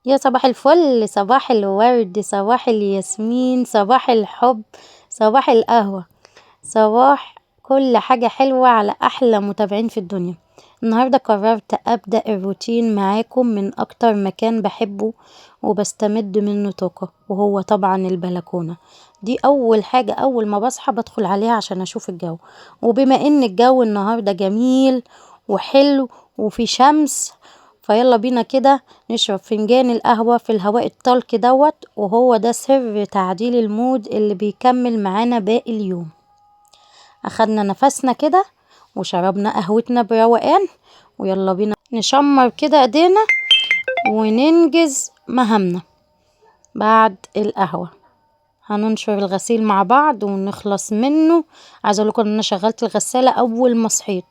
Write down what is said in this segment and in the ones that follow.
يا صباح الفل، صباح الورد، صباح الياسمين، صباح الحب، صباح القهوة، صباح كل حاجة حلوة على أحلى متابعين في الدنيا. النهاردة قررت أبدأ الروتين معاكم من أكتر مكان بحبه وبستمد منه طاقة، وهو طبعا البلكونة. دي أول حاجة أول ما بصحى بدخل عليها عشان أشوف الجو. وبما إن الجو النهاردة جميل وحلو وفي شمس، فيلا بينا كده نشرب فنجان القهوة في الهواء الطلق دوت، وهو ده سر تعديل المود اللي بيكمل معانا باقي اليوم. أخدنا نفسنا كده وشربنا قهوتنا بروقان، ويلا بينا نشمر كده ايدينا وننجز مهامنا. بعد القهوة هننشر الغسيل مع بعض ونخلص منه. عايزه اقول لكم ان انا شغلت الغسالة اول ما صحيت،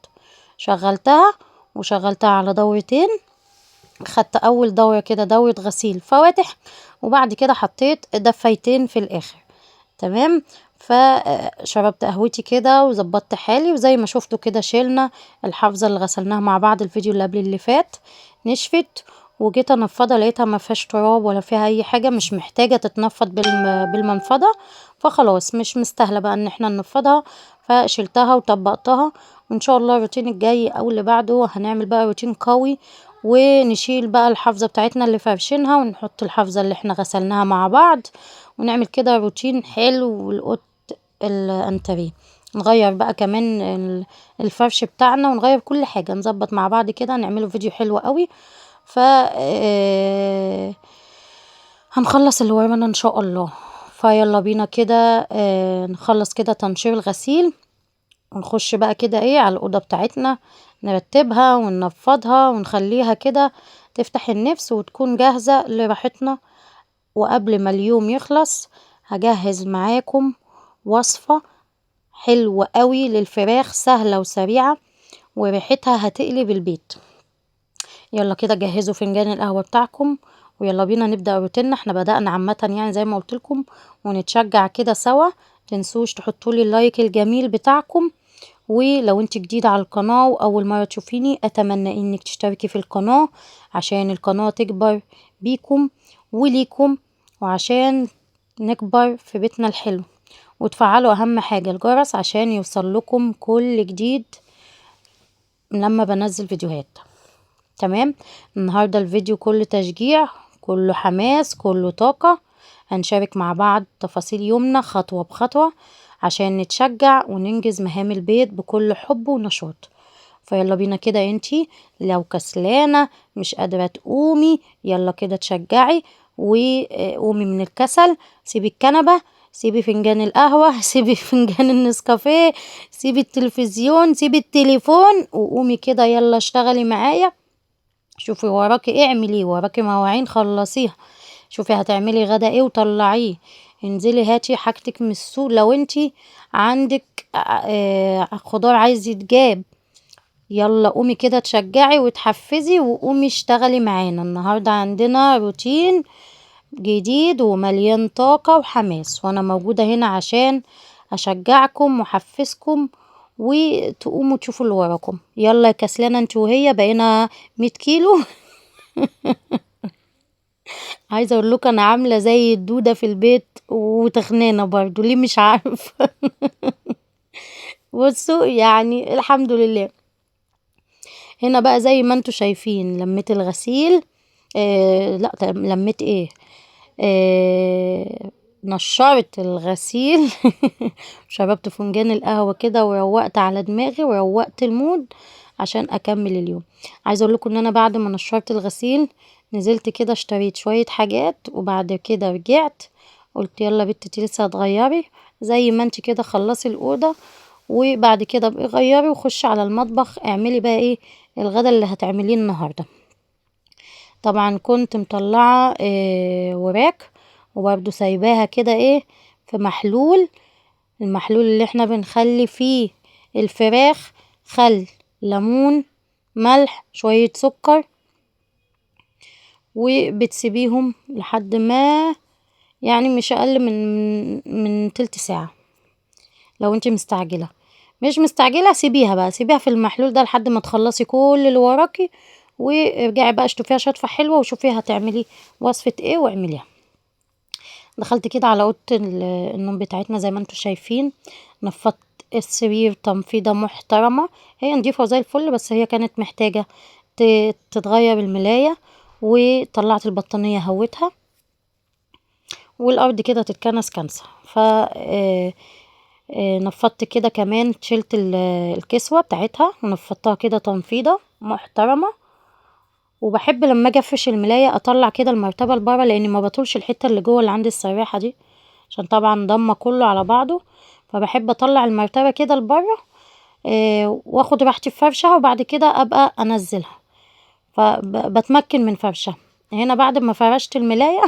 شغلتها وشغلتها على دورتين. خدت اول دورة كده دورة غسيل فواتح، وبعد كده حطيت دفايتين في الاخر. تمام. فشربت قهوتي كده وظبطت حالي، وزي ما شفتوا كده شيلنا الحافظة اللي غسلناها مع بعض الفيديو اللي قبل اللي فات، نشفت. وجيت انفضها لقيتها ما فيهاش تراب ولا فيها اي حاجة، مش محتاجة تتنفض بالمنفضة. فخلاص مش مستاهلة بقى ان احنا ننفضها، فشلتها وطبقتها. وان شاء الله الروتين الجاي او اللي بعده هنعمل بقى روتين قوي، ونشيل بقى الحافظة بتاعتنا اللي فرشينها ونحط الحافظة اللي احنا غسلناها مع بعض، ونعمل كده روتين حلو والقط الانتريه. نغير بقى كمان الفرش بتاعنا ونغير كل حاجة، نظبط مع بعض كده نعمله فيديو حلو قوي. ف هنخلص اللي ورانا ان شاء الله. فيلا بينا كده نخلص كده تنشير الغسيل، ونخش بقى كده ايه على الأوضة بتاعتنا، نرتبها وننفضها ونخليها كده تفتح النفس وتكون جاهزة لراحتنا. وقبل ما اليوم يخلص هجهز معاكم وصفة حلوة قوي للفراخ، سهلة وسريعة وريحتها هتقلب البيت. يلا كده جهزوا فنجان القهوة بتاعكم، ويلا بينا نبدأ روتيننا. احنا بدأنا عامة يعني زي ما قلت لكم، ونتشجع كده سوا. تنسوش تحطوا لي اللايك الجميل بتاعكم، ولو انت جديدة على القناة وأول مرة تشوفيني أتمنى انك تشتركي في القناة عشان القناة تكبر بيكم وليكم، وعشان نكبر في بيتنا الحلو. وتفعلوا أهم حاجة الجرس عشان يوصل لكم كل جديد لما بنزل فيديوهات. تمام. النهاردة الفيديو كله تشجيع، كله حماس، كله طاقة. هنشارك مع بعض تفاصيل يومنا خطوة بخطوة عشان نتشجع وننجز مهام البيت بكل حب ونشاط. فيلا بينا كده انتي لو كسلانة مش قادرة تقومي، يلا كده تشجعي وقومي من الكسل. سيبي الكنبة، سيبي فنجان القهوة سيبي فنجان النسكافيه، سيبي التلفزيون، سيبي التليفون، وقومي كده يلا اشتغلي معايا. شوفي وراكي ايه اعمليه، وراكي مواعين خلصيها، شوفي هتعملي غدا ايه وطلعيه. انزلي هاتي حاجتك من السوق لو انتي عندك خضار عايز يتجاب. يلا قومي كده تشجعي وتحفزي وقومي اشتغلي معانا. النهاردة عندنا روتين جديد ومليان طاقة وحماس، وانا موجودة هنا عشان اشجعكم واحفزكم وتقوموا تشوفوا اللي وراكم. يلا يا كسلانة انت وهي بقينا 100 كيلو عايزة اقول لكم انا عاملة زي الدودة في البيت وتخنانة برضو ليه مش عارفة بصوا يعني الحمد لله. هنا بقى زي ما انتوا شايفين لميت الغسيل، لا لميت ايه، نشرت الغسيل شربت فنجان القهوة كده وروقت على دماغي وروقت المود عشان اكمل اليوم. عايزه اقول لكم ان انا بعد ما نشرت الغسيل نزلت كده اشتريت شوية حاجات، وبعد كده رجعت قلت يلا بنتي لسه هتغيري زي ما انت كده خلصي الأوضة، وبعد كده بقي غيري وخشي على المطبخ اعملي بقى ايه الغدا اللي هتعمليه النهارده. طبعا كنت مطلعة وراك وبرده سايباها كده ايه في محلول، المحلول اللي احنا بنخلي فيه الفراخ، خل، ليمون، ملح، شوية سكر، وبتسيبيهم لحد ما يعني مش اقل من تلت ساعة. لو انت مستعجلة، مش مستعجلة سيبيها بقى، سيبيها في المحلول ده لحد ما تخلصي كل اللي وراكي، وارجعي بقى اشطفيها شطفة حلوة وشوفي هتعملي وصفة ايه واعمليها. دخلت كده على اوضة النوم بتاعتنا زي ما انتوا شايفين، نفضت السرير تنفيضة محترمة، هي نضيفة وزي الفل بس هي كانت محتاجة تتغير الملاية، وطلعت البطانية هوتها، والارض كده تتكنس كنسة. ف نفضت كده كمان، شلت الكسوة بتاعتها ونفضتها كده تنفيضة محترمة. وبحب لما اجي افرش الملاية اطلع كده المرتبة لبره، لاني ما بطولش الحتة اللي جوه اللي عند السراحة دي، عشان طبعا ضمه كله على بعضه، فبحب اطلع المرتبة كده لبره واخد راحتي في فرشها، وبعد كده ابقى انزلها، فبتمكن من فرشها. هنا بعد ما فرشت الملاية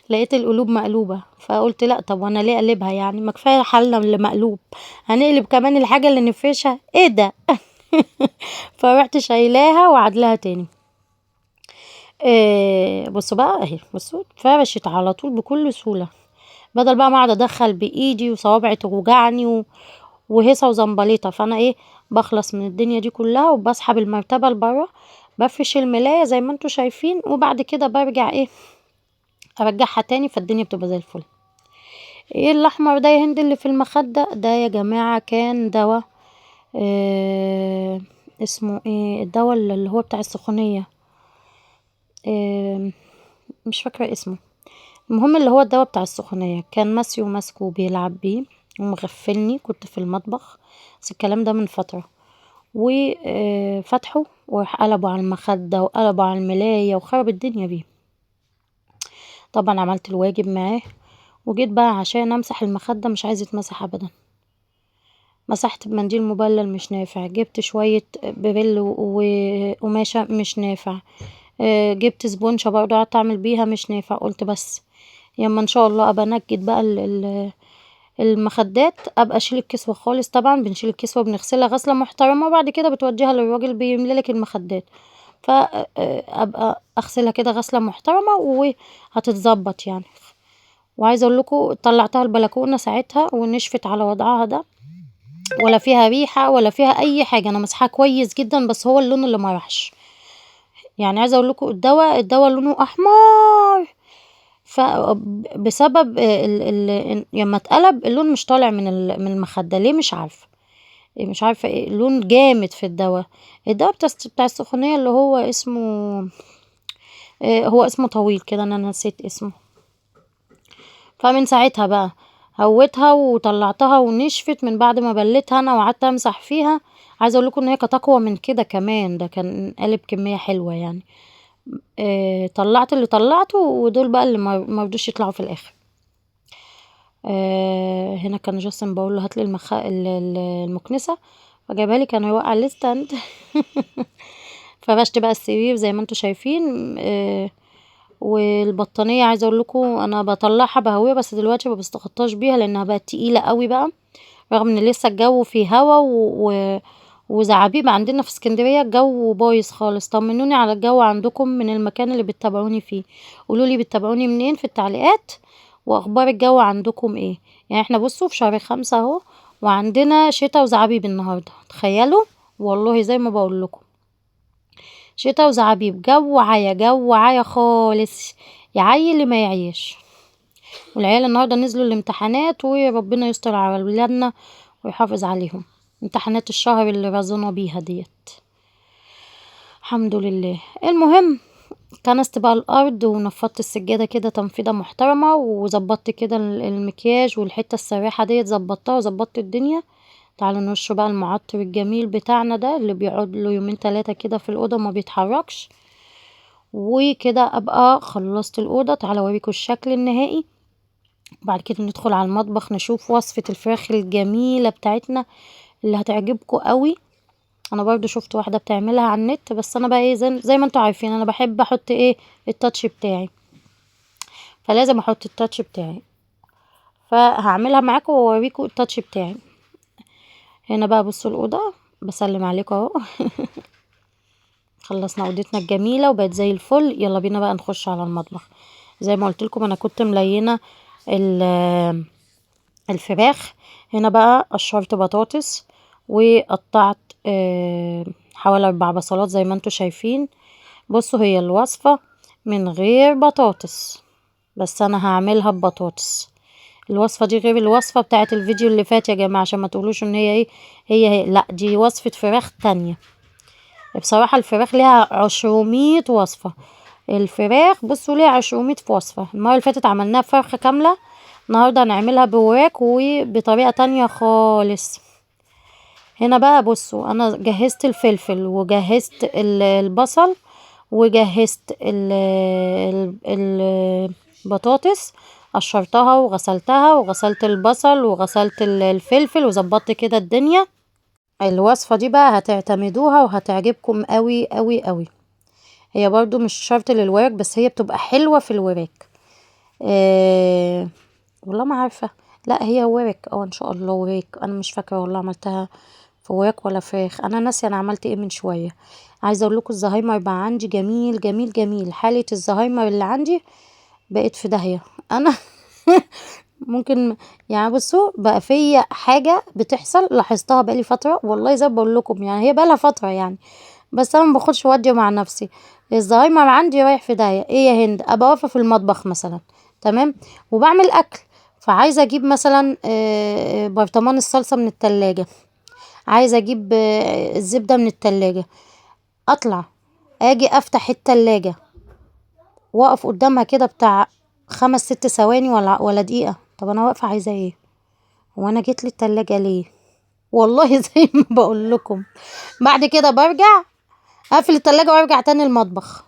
لقيت القلوب مقلوبة، فقلت لا، طب وانا ليه اقلبها يعني، ما كفايه حالنا اللي مقلوب، هنقلب كمان الحاجة اللي نفرشها، ايه ده؟ فرحت شايلاها وعدلها تاني. بصوا بقى اهي، بصوا اتفرشت على طول بكل سهولة، بدل بقى ما اقعد ادخل بايدي وصوابعي توجعني وهيصة وزنبليطة. فانا ايه، بخلص من الدنيا دي كلها وبسحب المرتبة لبره، بفرش الملاية زي ما انتوا شايفين، وبعد كده برجع ايه، ارجعها تاني، فالدنيا بتبقى زي الفل. ايه الاحمر ده يا هند اللي في المخدة ده يا جماعة؟ كان دواء اسمه ايه الدواء اللي هو بتاع السخونية، مش فاكرة اسمه. المهم اللي هو الدواء بتاع السخونية، كان ماسيو ماسكه وبيلعب بيه ومغفلني، كنت في المطبخ بس الكلام ده من فترة، وفتحه وراح قلبه على المخدة وقلبه على الملاية وخرب الدنيا بيه. طبعا عملت الواجب معاه، وجيت بقى عشان امسح المخدة مش عايزة يتمسح ابدا، مسحت بمنديل مبلل مش نافع، جبت شوية بريل وقماشة مش نافع، جبت سبونشة برضه قعدت اعمل بيها مش نافع. قلت بس ياما ان شاء الله ابقى انجد بقى المخدات، ابقى اشيل الكسوة خالص. طبعا بنشيل الكسوة بنغسلها غسلة محترمة، وبعد كده بتوديها للراجل بيمللك المخدات، فابقى اغسلها كده غسلة محترمة وهتتظبط يعني. وعايزه اقول لكم طلعتها البلكونه ساعتها ونشفت على وضعها ده، ولا فيها ريحه ولا فيها اي حاجه، انا مسحها كويس جدا، بس هو اللون اللي ما راحش. يعني عايزه اقول لكم الدواء لونه احمر، فبسبب لما اتقلب اللون مش طالع من المخده ليه، مش عارفه ايه، لون جامد في الدواء بتاع السخونيه اللي هو اسمه هو اسمه طويل كده، انا نسيت اسمه. فمن ساعتها بقى هويتها وطلعتها ونشفت من بعد ما بليتها انا وقعدت امسح فيها. عايزه اقول لكم ان هي كانت اقوى من كده كمان، ده كان قالب كميه حلوه يعني. طلعت اللي طلعته، ودول بقى اللي مرضوش يطلعوا في الاخر. هنا كان جاستن بقول له هاتلي المكنسه، فجابها لي، كان يوقع الستاند. فرشت بقى السرير زي ما انتوا شايفين. والبطانيه عايزه اقول لكم انا بطلعها بهويه، بس دلوقتي ما بستخطاش بيها لانها بقت تقيله قوي بقى، رغم ان لسه الجو فيه هوا وزعابيب. عندنا في اسكندريه الجو بايظ خالص. طمنوني على الجو عندكم من المكان اللي بتتابعوني فيه، قولولي بتتابعوني منين في التعليقات، واخبار الجو عندكم ايه. يعني احنا بصوا في شهر 5 اهو، وعندنا شتا وزعابيب النهارده، تخيلوا والله زي ما بقول لكم، شتا وزعابيب، جو عيا خالص، يعيي اللي ما يعيش. والعيال النهارده نزلوا الامتحانات، وربنا يستر على ولادنا ويحافظ عليهم، امتحانات الشهر اللي رزقنا بيها ديت، الحمد لله. المهم كنست بقى الارض ونفضت السجاده كده تنفيضه محترمه، وظبطت كده المكياج والحته السراحه ديت، ظبطتها وظبطت الدنيا. تعالوا نرش بقى المعطر الجميل بتاعنا ده اللي بيقعد له يومين 3 كده في الاوضه ما بيتحركش. وكده ابقى خلصت الاوضه. تعالوا اوريكم الشكل النهائي. بعد كده ندخل على المطبخ نشوف وصفة الفراخ الجميلة بتاعتنا اللي هتعجبكم قوي. انا برضو شفت واحدة بتعملها على النت، بس انا بقى ايه زي ما انتوا عارفين انا بحب احط ايه التاتش بتاعي، فلازم احط التاتش بتاعي، فهعملها معاكم واوريكم التاتش بتاعي. هنا بقى بصوا الأوضة، بسلم عليكم اهو. خلصنا اوضتنا الجميلة وبقت زي الفل. يلا بينا بقى نخش على المطبخ. زي ما قلت لكم انا كنت ملينة الفراخ. هنا بقى قشرت بطاطس وقطعت حوالي 4 بصلات زي ما انتوا شايفين. بصوا هي الوصفة من غير بطاطس، بس انا هعملها ببطاطس. الوصفة دي غير الوصفة بتاعت الفيديو اللي فات يا جماعة، عشان ما تقولوش ان هي ايه، هي لا دي وصفة فراخ تانية. بصراحة الفراخ ليها 200 وصفة. الفراخ بصوا ليها 200 وصفة. المرة اللي فاتت عملناها فرخة كاملة، النهاردة هنعملها بوراك وبطريقة تانية خالص. هنا بقى بصوا انا جهزت الفلفل وجهزت البصل وجهزت البطاطس، قشرتها وغسلتها وغسلت البصل وغسلت الفلفل وظبطت كده الدنيا. الوصفة دي بقى هتعتمدوها وهتعجبكم قوي قوي قوي. هي برضو مش شرط للوراك، بس هي بتبقى حلوة في الوراك. والله ما عارفة، لا هي وراك ان شاء الله وراك. انا مش فاكرة والله عملتها في وراك ولا فراخ، انا ناسية انا عملت ايه من شوية. عايزة اقول لكم الزهايمر بقى عندي جميل جميل جميل. حالة الزهايمر اللي عندي بقت في داهية انا ممكن يعني بصوا بقى فيا حاجة بتحصل لاحظتها بقالي فترة والله زي ما بقول لكم، يعني هي بقالها فترة يعني، بس انا ما باخدش ودي مع نفسي. الزهايمر عندي رايح في داهية. ايه يا هند، ابقى واقفة في المطبخ مثلا تمام وبعمل اكل، فعايزة اجيب مثلا برطمان الصلصة من التلاجة، عايزة اجيب الزبدة من التلاجة، اطلع اجي افتح التلاجة واقف قدامها كده بتاع 5 6 ثواني ولا دقيقة. طب انا واقفة عايزة ايه؟ وانا جيت لي التلاجة ليه؟ والله زي ما بقول لكم. بعد كده برجع اقفل التلاجة وارجع تاني المطبخ.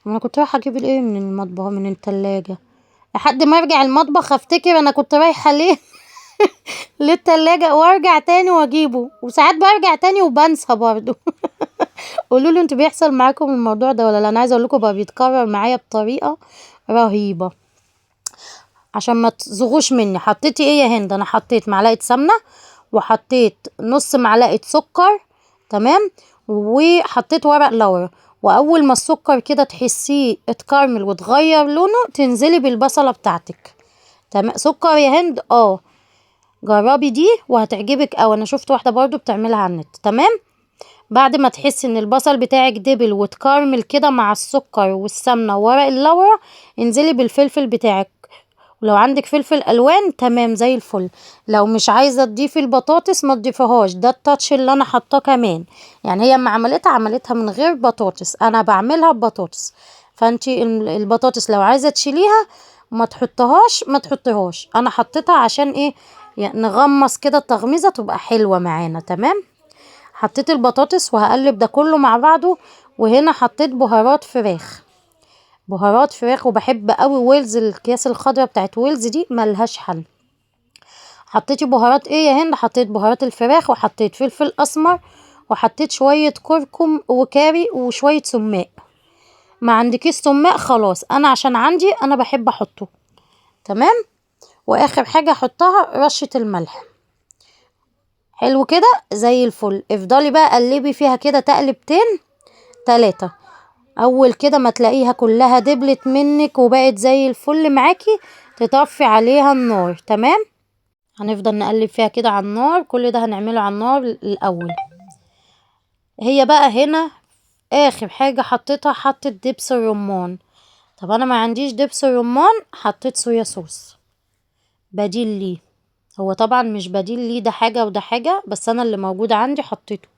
انا كنت رايحة اجيب الايه من المطبخ من التلاجة، لحد ما ارجع المطبخ افتكر انا كنت رايحة ليه للتلاجة وارجع تاني واجيبه. وساعات برجع تاني وبنسى برضو قولوا لي انتوا بيحصل معاكم الموضوع ده ولا لا؟ انا عايزه اقول لكم بقى بيتكرر معايا بطريقه رهيبه. عشان ما تزغوش مني، حطيتي ايه يا هند؟ انا حطيت معلقه سمنه وحطيت نص معلقه سكر تمام، وحطيت ورق لورا. واول ما السكر كده تحسيه اتكرمل وتغير لونه تنزلي بالبصله بتاعتك. تمام سكر يا هند جربي دي وهتعجبك. او انا شفت واحده برضو بتعملها على النت تمام. بعد ما تحسي ان البصل بتاعك دبل وتكرمل كده مع السكر والسمنه وورق اللورا، انزلي بالفلفل بتاعك. ولو عندك فلفل الوان تمام زي الفل. لو مش عايزه تضيفي البطاطس ما تضيفيهاش، ده التاتش اللي انا حاطاه كمان. يعني هي اما عملتها من غير بطاطس، انا بعملها ببطاطس. فانتي البطاطس لو عايزه تشيليها ما تحطيهاش. انا حطيتها عشان ايه؟ يعني نغمس كده التغميزه تبقى حلوه معانا تمام. حطيت البطاطس وهقلب ده كله مع بعضه. وهنا حطيت بهارات فراخ، بهارات فراخ. وبحب قوي ويلز، الكياس الخضراء بتاعت ويلز دي ملهاش حل. حطيتي بهارات ايه يا هند؟ حطيت بهارات الفراخ وحطيت فلفل اسمر وحطيت شوية كركم وكاري وشوية سماق. ما عندكيش سماق خلاص، انا عشان عندي انا بحب احطه تمام. واخر حاجة احطها رشة الملح. حلو كده زي الفل. افضلي بقى قلبي فيها كده تقلبتين 3. اول كده ما تلاقيها كلها دبلت منك وبقت زي الفل معاكي، تطفي عليها النار تمام. هنفضل نقلب فيها كده على النار، كل ده هنعمله على النار الاول. هي بقى هنا اخر حاجة حطيتها، حطيت دبس الرمان. طب انا ما عنديش دبس الرمان، حطيت صويا صوص بديل ليه. هو طبعا مش بديل ليه، ده حاجة وده حاجة، بس انا اللي موجود عندي حطيته.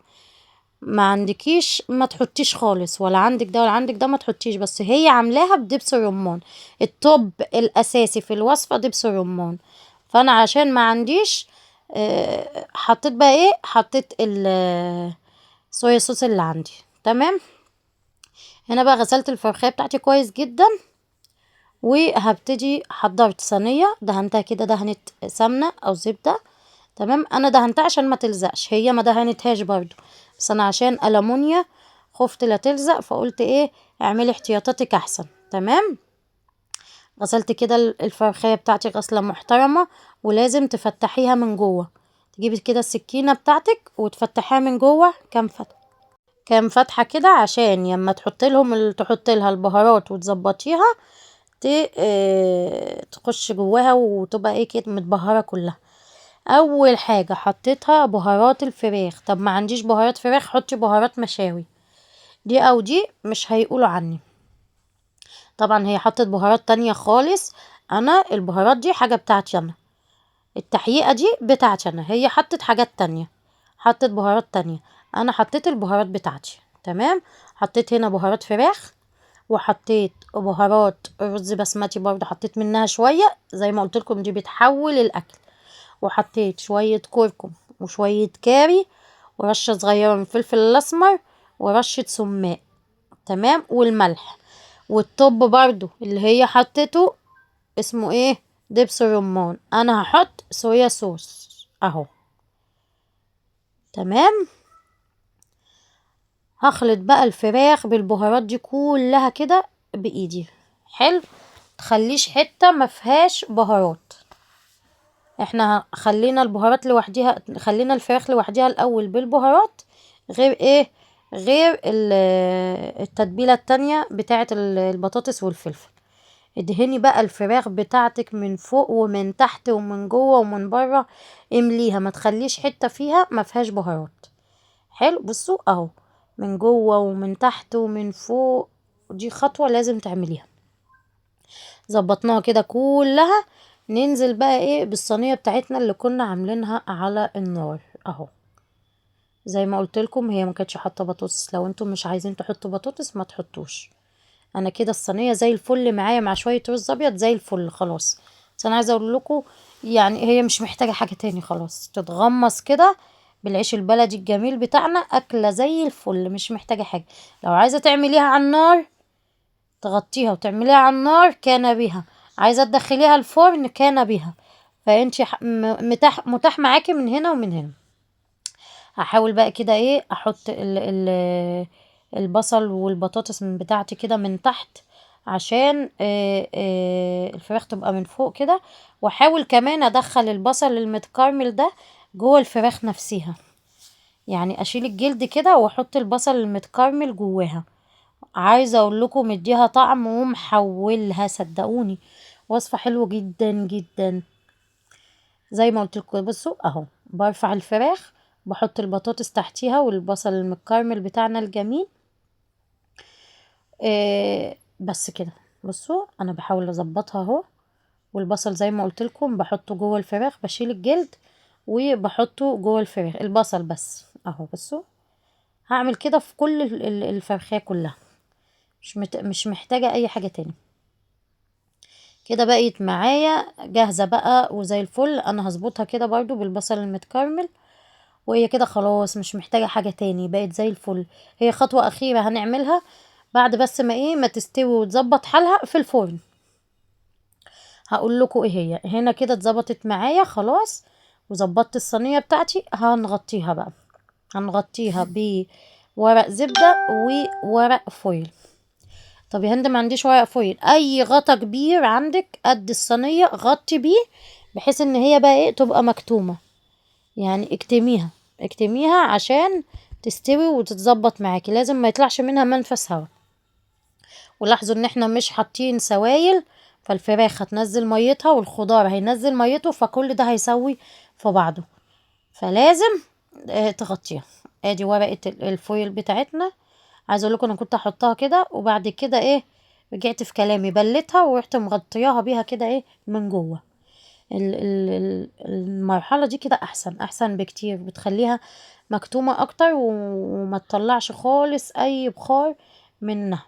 ما عندكيش ما تحطيش خالص، ولا عندك ده ولا عندك ده ما تحطيش، بس هي عاملاها بدبس الرمان. الطب الاساسي في الوصفة دبس الرمان. فانا عشان ما عنديش حطيت بقى ايه، حطيت الصويا صوص اللي عندي تمام. هنا بقى غسلت الفرخية بتاعتي كويس جدا، وهبتدي حضرت صينية دهنتها كده دهنة سمنة او زبدة تمام. انا دهنتها عشان ما تلزقش، هي ما دهنتهاش برضو، بس انا عشان ألمونيا خفت لا تلزق، فقلت ايه اعملي احتياطاتك احسن تمام. غسلت كده الفرخية بتاعتي غسلة محترمة، ولازم تفتحيها من جوه. تجيبي كده السكينة بتاعتك وتفتحيها من جوه كام فتحة كده، عشان لما تحط لها البهارات وتظبطيها تخش جواها وتبقى ايه كده متبهرة كلها. اول حاجة حطيتها بهارات الفراخ. طب ما عنديش بهارات فراخ، حطي بهارات مشاوي، دي او دي مش هيقولوا عني. طبعا هي حطت بهارات تانية خالص، انا البهارات دي حاجة بتاعتي انا، التحقيقة دي بتاعتي انا، هي حطت حاجات تانية، حطت بهارات تانية، انا حطيت البهارات بتاعتي. تمام. حطيت هنا بهارات فراخ، وحطيت بهارات رز بسمتي برضه، حطيت منها شوية زي ما قلت لكم، دي بتحول الاكل. وحطيت شوية كركم وشوية كاري ورشة صغيرة من الفلفل الاسمر ورشة سماق. تمام. والملح. والطب برضو اللي هي حطيته اسمه ايه، دبس الرمان. انا هحط صويا صوص اهو. تمام. هخلط بقى الفراخ بالبهارات دي كلها كده بايدي. حلو. تخليش حتة ما فيهاش بهارات. احنا خلينا البهارات لوحديها، خلينا الفراخ لوحديها الاول بالبهارات، غير ايه، غير التتبيلة التانية بتاعة البطاطس والفلفل. ادهني بقى الفراخ بتاعتك من فوق ومن تحت ومن جوه ومن بره، امليها، ما تخليش حتة فيها ما فيهاش بهارات. حلو. بصوا اهو، من جوه ومن تحت ومن فوق، دي خطوة لازم تعمليها. ظبطناها كده كلها، ننزل بقى ايه بالصينية بتاعتنا اللي كنا عاملينها على النار اهو. زي ما قلت لكم هي ما كانتش حاطه بطاطس، لو انتم مش عايزين تحطوا بطاطس ما تحطوش. انا كده الصينيه زي الفل معايا، مع شويه رز ابيض زي الفل خلاص. بس انا عايزه اقول لكم يعني هي مش محتاجه حاجه تاني، خلاص تتغمس كده بالعيش البلدي الجميل بتاعنا، اكله زي الفل مش محتاجه حاجه. لو عايزه تعمليها على النار تغطيها وتعمليها على النار كان بها، عايزه تدخليها الفرن كان بها. فانت متاح معاكي من هنا ومن هنا. هحاول بقى كده ايه احط البصل والبطاطس من بتاعتي كده من تحت، عشان الفراخ تبقى من فوق كده. واحاول كمان ادخل البصل المتكرمل ده جوه الفراخ نفسها، يعني اشيل الجلد كده واحط البصل المتكرمل جواها. عايزه اقول لكم مديها طعم ومحولها، صدقوني وصفه حلوه جدا جدا. زي ما قلت لكم بصوا اهو، برفع الفراخ، بحط البطاطس تحتيها والبصل المتكرمل بتاعنا الجميل. بس كده. بصوا انا بحاول اظبطها اهو، والبصل زي ما قلت لكم بحطه جوه الفراخ، بشيل الجلد وبحطه جوه الفراخ البصل بس اهو. بصوا هعمل كده في كل الفرخية كلها، مش محتاجة اي حاجة تاني. كده بقيت معايا جاهزة بقى وزي الفل. انا هظبطها كده برضو بالبصل المتكرمل، وهي كده خلاص مش محتاجة حاجة تاني، بقت زي الفل. هي خطوة أخيرة هنعملها بعد بس ما ايه ما تستوي وتظبط حالها في الفرن. هقول لكم ايه هي. هنا كده اتظبطت معايا خلاص، وظبطت الصينية بتاعتي. هنغطيها بقى، هنغطيها بورق زبدة وورق فويل. طب يا هند ما عنديش ورق فويل، اي غطا كبير عندك قد الصينية غطي بيه، بحيث ان هي بقى ايه تبقى مكتومة. يعني اكتميها، اكتميها عشان تستوي وتتظبط معاكي، لازم ما يطلعش منها منفس هوا. ولاحظوا ان احنا مش حاطين سوائل، فالفراخ هتنزل ميتها والخضار هينزل ميته، فكل ده هيسوي في بعضه. فلازم تغطيها. ادي ورقة الفويل بتاعتنا. عايزه اقول لكم انا كنت احطها كده، وبعد كده ايه رجعت في كلامي بلتها ورحت مغطياها بيها كده ايه من جوه. المرحلة دي كده احسن بكتير، بتخليها مكتومة اكتر وما تطلعش خالص اي بخار منها.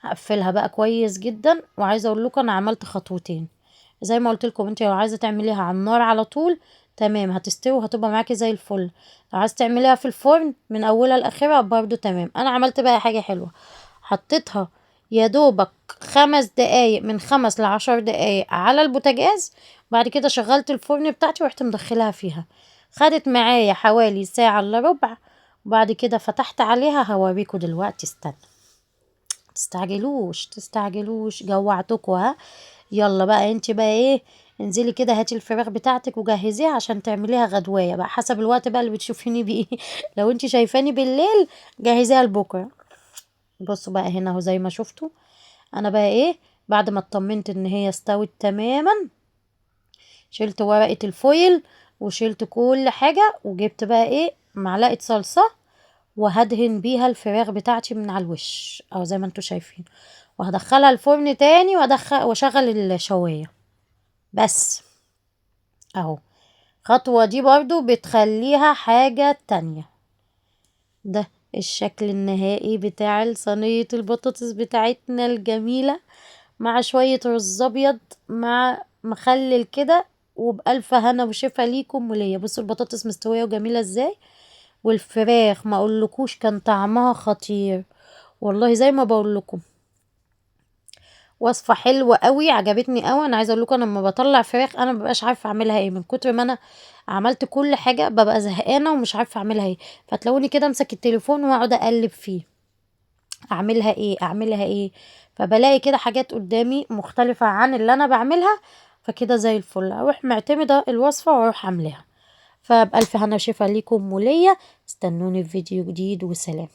هقفلها بقى كويس جدا. وعايزه اقول لكم انا عملت خطوتين، زي ما قلت لكم انت لو عايزه تعمليها على النار على طول تمام هتستوي وهتبقى معاكي زي الفل. لو عايزه تعمليها في الفرن من اولها لاخرها برضو تمام. انا عملت بقى حاجه حلوه، حطيتها يا دوبك 5 دقايق، من 5 ل10 دقايق على البوتاجاز. بعد كده شغلت الفرن بتاعتي ورحت مدخلها فيها، خدت معايا حوالي ساعة الا ربع. وبعد كده فتحت عليها، هوريكم دلوقتي استنى. تستعجلوش جوعتكوا ها. يلا بقى انت بقى ايه، انزلي كده هاتي الفراخ بتاعتك وجهزيها عشان تعمليها غدوايه بقى حسب الوقت بقى اللي بتشوفيني بيه. لو انت شايفاني بالليل جهزيها لبكره. بصوا بقى هنا اهو زي ما شفتوا، انا بقى ايه بعد ما اطمنت ان هي استوت تماما، شلت ورقة الفويل وشلت كل حاجة، وجبت بقى ايه معلقة صلصة وهدهن بيها الفراخ بتاعتي من على الوش او زي ما انتوا شايفين، وهدخلها الفرن تاني واشغل الشواية بس اهو. الخطوة دي برضو بتخليها حاجة تانية. ده الشكل النهائي بتاع صينية البطاطس بتاعتنا الجميلة مع شوية رز ابيض مع مخلل كده، وبألف هنا وشفا ليكم وليا. بصوا البطاطس مستوية وجميلة ازاي، والفراخ ما اقولكوش كان طعمها خطير والله زي ما بقول لكم. وصفة حلوة قوي عجبتني قوي. انا عايزه اقول لكم انا لما بطلع فراخ انا مببقاش عارفه اعملها ايه، من كتر ما انا عملت كل حاجه ببقى زهقانه ومش عارفه اعملها ايه، فتلاقوني كده امسك التليفون واقعد اقلب فيه اعملها ايه اعملها ايه، فبلاقي كده حاجات قدامي مختلفه عن اللي انا بعملها، فكده زي الفل اروح معتمده الوصفه واروح عاملاها. فبألف هنا وشفا ليكم وليا، استنوني في فيديو جديد وسلام.